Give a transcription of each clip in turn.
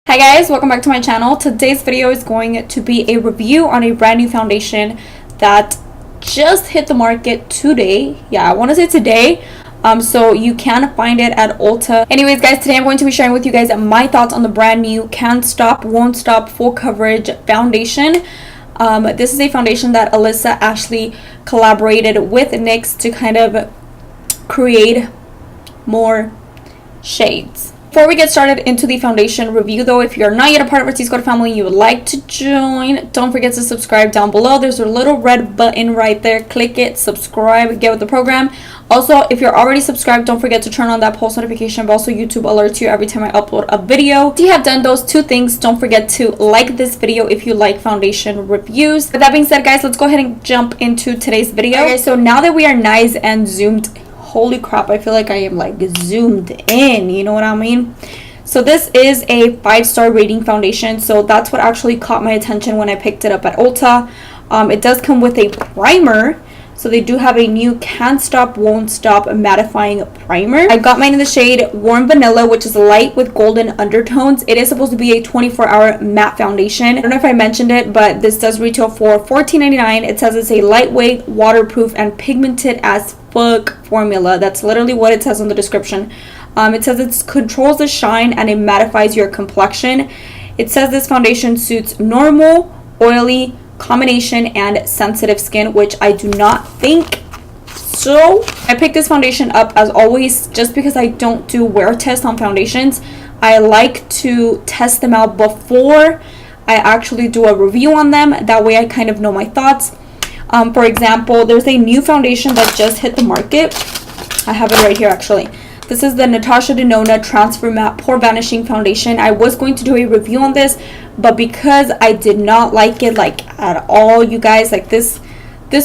Hi guys, welcome back to my channel. Today's video is going to be a review on a brand new foundation that just hit the market today. Yeah, I want to say today. So you can find it at Ulta. Anyways guys, today I'm going to be sharing with you guys my thoughts on the brand new Can't Stop Won't Stop full coverage foundation. This is a foundation that Alyssa Ashley collaborated with NYX to kind of create more shades. Before we get started into the foundation review though, if you're not yet a part of our TSQUAD family and you would like to join, don't forget to subscribe down below. There's a little red button right there. Click it, subscribe, get with the program. Also, if you're already subscribed, don't forget to turn on that post notification bell so YouTube alerts you every time I upload a video. If you have done those two things, don't forget to like this video if you like foundation reviews. With that being said guys, let's go ahead and jump into today's video. Okay, so now that we are nice and zoomed, holy crap, I feel like I am like zoomed in, you know what I mean? So this is a 5-star rating foundation, so that's what actually caught my attention when I picked it up at Ulta. It does come with a primer, so they do have a new Can't Stop Won't Stop mattifying primer. I got mine in the shade Warm Vanilla, which is light with golden undertones. It is supposed to be a 24-hour matte foundation. I don't know if I mentioned it, but this does retail for $14.99. It says it's a lightweight, waterproof, and pigmented as fuck formula. That's literally what it says on the description. It says it controls the shine and it mattifies your complexion. It says this foundation suits normal, oily, combination, and sensitive skin, which I do not think so. I picked this foundation up as always just because I don't do wear tests on foundations. I like to test them out before I actually do a review on them. That way I kind of know my thoughts. For example, there's a new foundation that just hit the market. I have it right here actually. This is the Natasha Denona Transfer Matte Pore Vanishing Foundation. I was going to do a review on this, but because I did not like it like at all, you guys, like this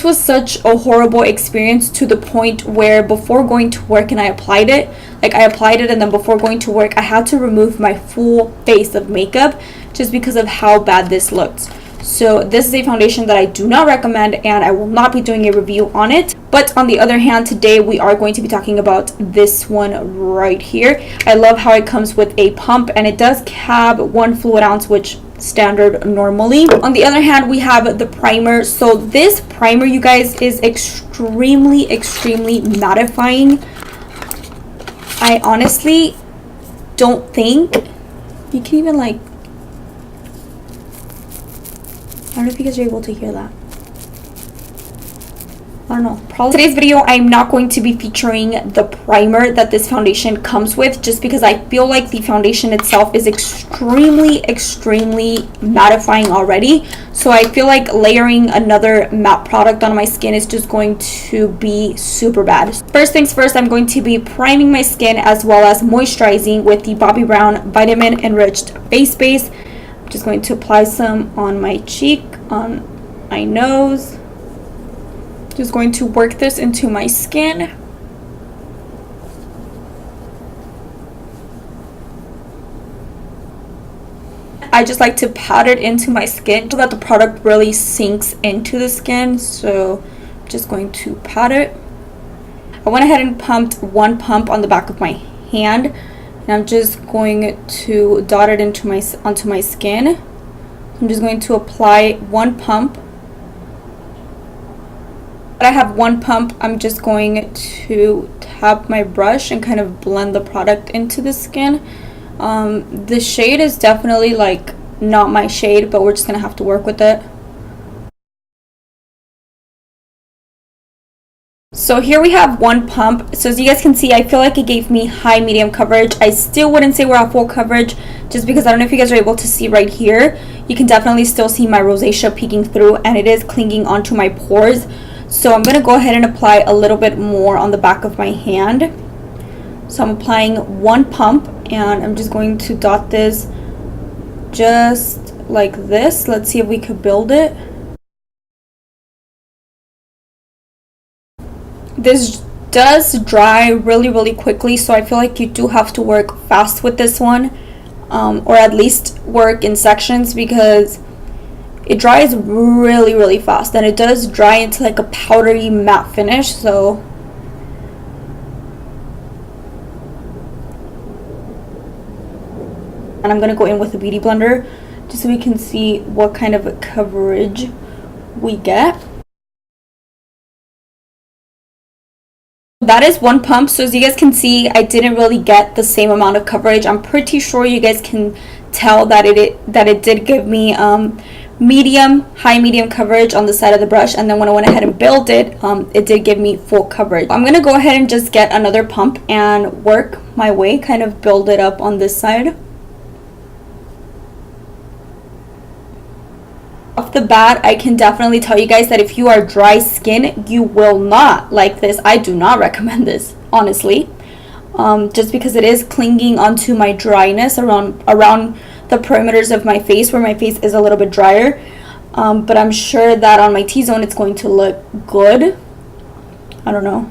was such a horrible experience to the point where before going to work and I applied it, and then before going to work I had to remove my full face of makeup just because of how bad this looked. So this is a foundation that I do not recommend and I will not be doing a review on it. But on the other hand, today we are going to be talking about this one right here. I love how it comes with a pump and it does have 1 fluid ounce, which standard normally. On the other hand, we have the primer. So this primer, you guys, is extremely mattifying. I honestly don't think you can even like, I don't know if you guys are able to hear that. I don't know. Probably today's video I'm not going to be featuring the primer that this foundation comes with, just because I feel like the foundation itself is extremely mattifying already. So I feel like layering another matte product on my skin is just going to be super bad. First things first, I'm going to be priming my skin as well as moisturizing with the Bobbi Brown Vitamin Enriched Face Base. Just going to apply some on my cheek, on my nose. Just going to work this into my skin. I just like to pat it into my skin so that the product really sinks into the skin. So I'm just going to pat it. I went ahead and pumped 1 pump on the back of my hand. And I'm just going to dot it onto my skin. I'm just going to apply 1 pump. But I have 1 pump, I'm just going to tap my brush and kind of blend the product into the skin. The shade is definitely like not my shade, but we're just gonna have to work with it. So here we have 1 pump. So as you guys can see, I feel like it gave me high medium coverage. I still wouldn't say we're at full coverage just because I don't know if you guys are able to see right here. You can definitely still see my rosacea peeking through and it is clinging onto my pores. So I'm going to go ahead and apply a little bit more on the back of my hand. So I'm applying 1 pump and I'm just going to dot this just like this. Let's see if we could build it. This does dry really quickly, so I feel like you do have to work fast with this one, or at least work in sections, because it dries really fast and it does dry into like a powdery matte finish. So and and I'm going to go in with a beauty blender just so we can see what kind of coverage we get. That is one pump, so as you guys can see, I didn't really get the same amount of coverage. I'm pretty sure you guys can tell that it did give me high medium coverage on the side of the brush, and then when I went ahead and built it, it did give me full coverage. I'm gonna go ahead and just get another pump and work my way, kind of build it up on this side. Off the bat, I can definitely tell you guys that if you are dry skin, you will not like this. I do not recommend this, honestly, just because it is clinging onto my dryness around the perimeters of my face, where my face is a little bit drier. But I'm sure that on my T-zone it's going to look good. I don't know.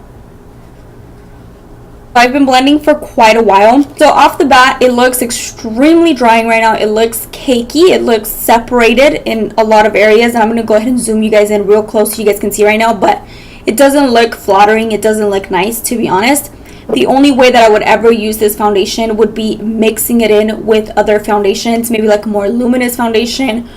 I've been blending for quite a while, so off the bat it looks extremely drying right now. It looks cakey, it looks separated in a lot of areas, and I'm going to go ahead and zoom you guys in real close so you guys can see right now, but it doesn't look flattering, it doesn't look nice, to be honest. The only way that I would ever use this foundation would be mixing it in with other foundations, maybe like a more luminous foundation,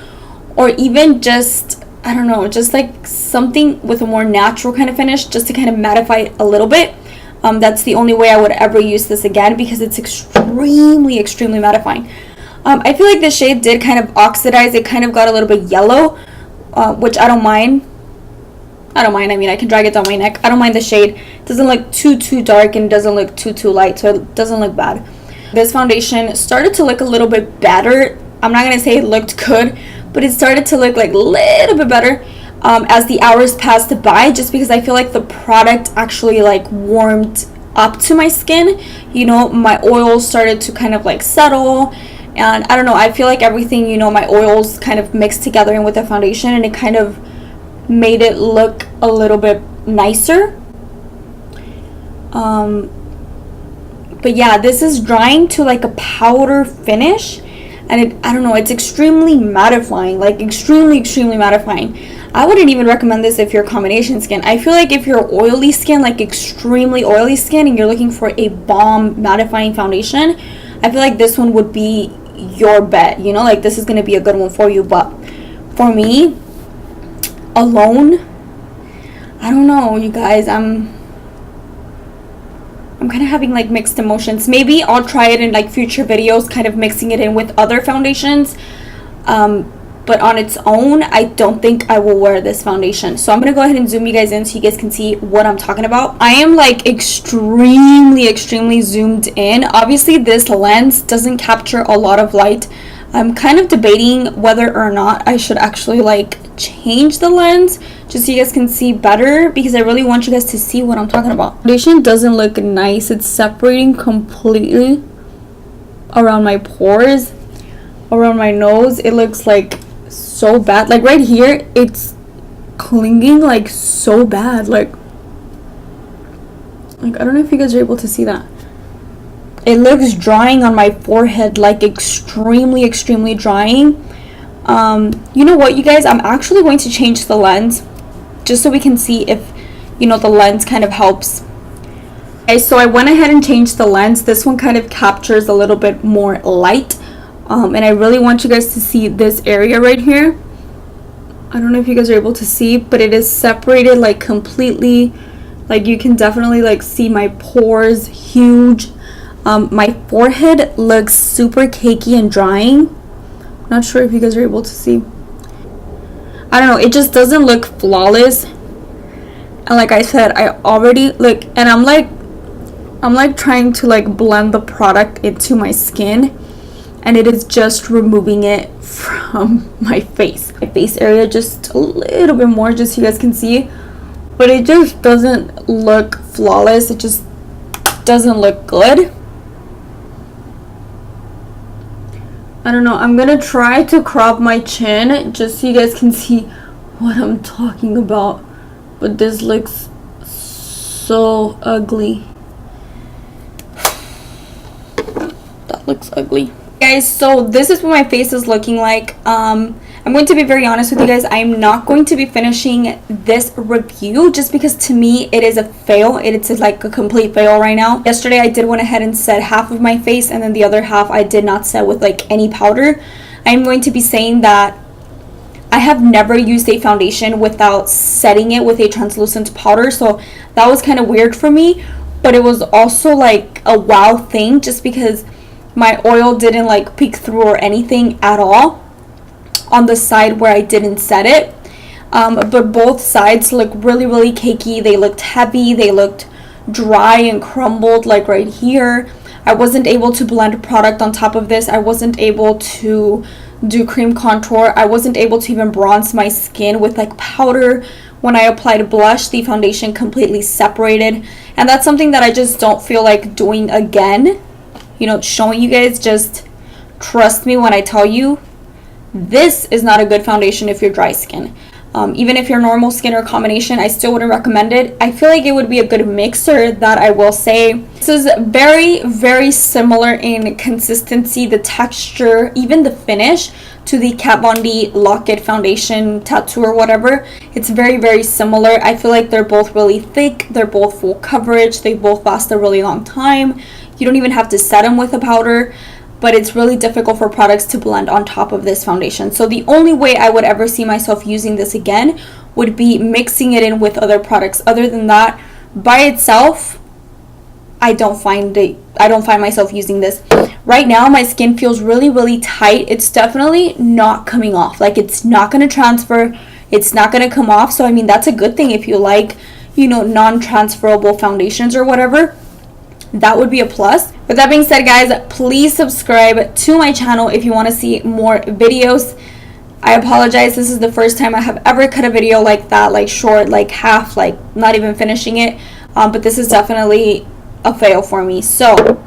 or even just, I don't know, just like something with a more natural kind of finish, just to kind of mattify it a little bit. That's the only way I would ever use this again, because it's extremely mattifying. I feel like the shade did kind of oxidize. It kind of got a little bit yellow, which I don't mind. I mean, I can drag it down my neck. I don't mind the shade. It doesn't look too dark, and it doesn't look too light, so it doesn't look bad. This foundation started to look a little bit better. I'm not going to say it looked good, but it started to look like a little bit better as the hours passed by, just because I feel like the product actually like warmed up to my skin. You know, my oils started to kind of like settle, and I don't know, I feel like everything, you know, my oils kind of mixed together in with the foundation, and it kind of made it look a little bit nicer. But yeah, this is drying to like a powder finish, and I don't know, it's extremely mattifying, like extremely mattifying. I wouldn't even recommend this if you're combination skin. I feel like if you're oily skin, like extremely oily skin, and you're looking for a bomb mattifying foundation, I feel like this one would be your bet, you know, like this is going to be a good one for you. But for me alone, I don't know, you guys, I'm kind of having like mixed emotions. Maybe I'll try it in like future videos, kind of mixing it in with other foundations, but on its own, I don't think I will wear this foundation. So I'm gonna go ahead and zoom you guys in so you guys can see what I'm talking about. I am like extremely zoomed in. Obviously this lens doesn't capture a lot of light. I'm kind of debating whether or not I should actually like change the lens just so you guys can see better, because I really want you guys to see what I'm talking about. Foundation doesn't look nice. It's separating completely around my pores, around my nose. It looks like so bad. Like right here, it's clinging like so bad. Like I don't know if you guys are able to see that. It looks drying on my forehead, like extremely drying. You know what, you guys, I'm actually going to change the lens just so we can see if, you know, the lens kind of helps. Okay, so I went ahead and changed the lens. This one kind of captures a little bit more light, and I really want you guys to see this area right here. I don't know if you guys are able to see, but it is separated like completely. Like you can definitely like see my pores huge. My forehead looks super cakey and drying. Not sure if you guys are able to see. I don't know, it just doesn't look flawless. And like I said, I already look, and I'm like trying to like blend the product into my skin, and it is just removing it from my face area just a little bit more, just so you guys can see. But it just doesn't look flawless. It just doesn't look good. I don't know, I'm gonna try to crop my chin just so you guys can see what I'm talking about. But this looks so ugly. That looks ugly. Guys, so this is what my face is looking like. I'm going to be very honest with you guys. I'm not going to be finishing this review just because to me it is a fail. It's like a complete fail right now. Yesterday I did went ahead and set half of my face, and then the other half I did not set with like any powder. I'm going to be saying that I have never used a foundation without setting it with a translucent powder, so that was kind of weird for me. But it was also like a wow thing just because my oil didn't like peek through or anything at all on the side where I didn't set it. But both sides look really cakey. They looked heavy, they looked dry and crumbled, like right here. I wasn't able to blend product on top of this. I wasn't able to do cream contour. I wasn't able to even bronze my skin with like powder. When I applied blush, the foundation completely separated, and that's something that I just don't feel like doing again. You know, showing you guys, just trust me when I tell you this is not a good foundation if you're dry skin. Even if you're normal skin or combination, I still wouldn't recommend it. I feel like it would be a good mixer, that I will say. This is very similar in consistency, the texture, even the finish, to the Kat Von D Lock-It foundation tattoo or whatever. It's very similar. I feel like they're both really thick, they're both full coverage, they both last a really long time. You don't even have to set them with a powder, but it's really difficult for products to blend on top of this foundation. So the only way I would ever see myself using this again would be mixing it in with other products. Other than that, by itself, I don't find myself using this. Right now, my skin feels really tight. It's definitely not coming off. Like, it's not going to transfer. It's not going to come off. So, I mean, that's a good thing if you like, you know, non-transferable foundations or whatever. That would be a plus. With that being said, guys, please subscribe to my channel if you want to see more videos. I apologize. This is the first time I have ever cut a video like that, like short, like half, like not even finishing it. But this is definitely a fail for me. So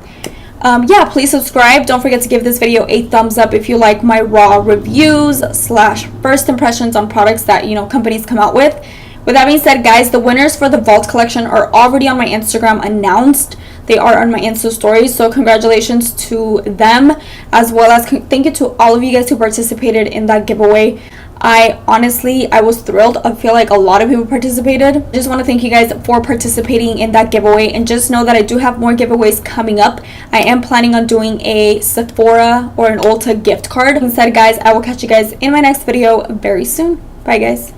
yeah, please subscribe. Don't forget to give this video a thumbs up if you like my raw reviews / first impressions on products that, you know, companies come out with. With that being said, guys, the winners for the Vault collection are already on my Instagram announced. They are on my Insta stories, so congratulations to them, as well as thank you to all of you guys who participated in that giveaway. I was thrilled. I feel like a lot of people participated. I just want to thank you guys for participating in that giveaway, and just know that I do have more giveaways coming up. I am planning on doing a Sephora or an Ulta gift card. Instead, guys, I will catch you guys in my next video very soon. Bye, guys.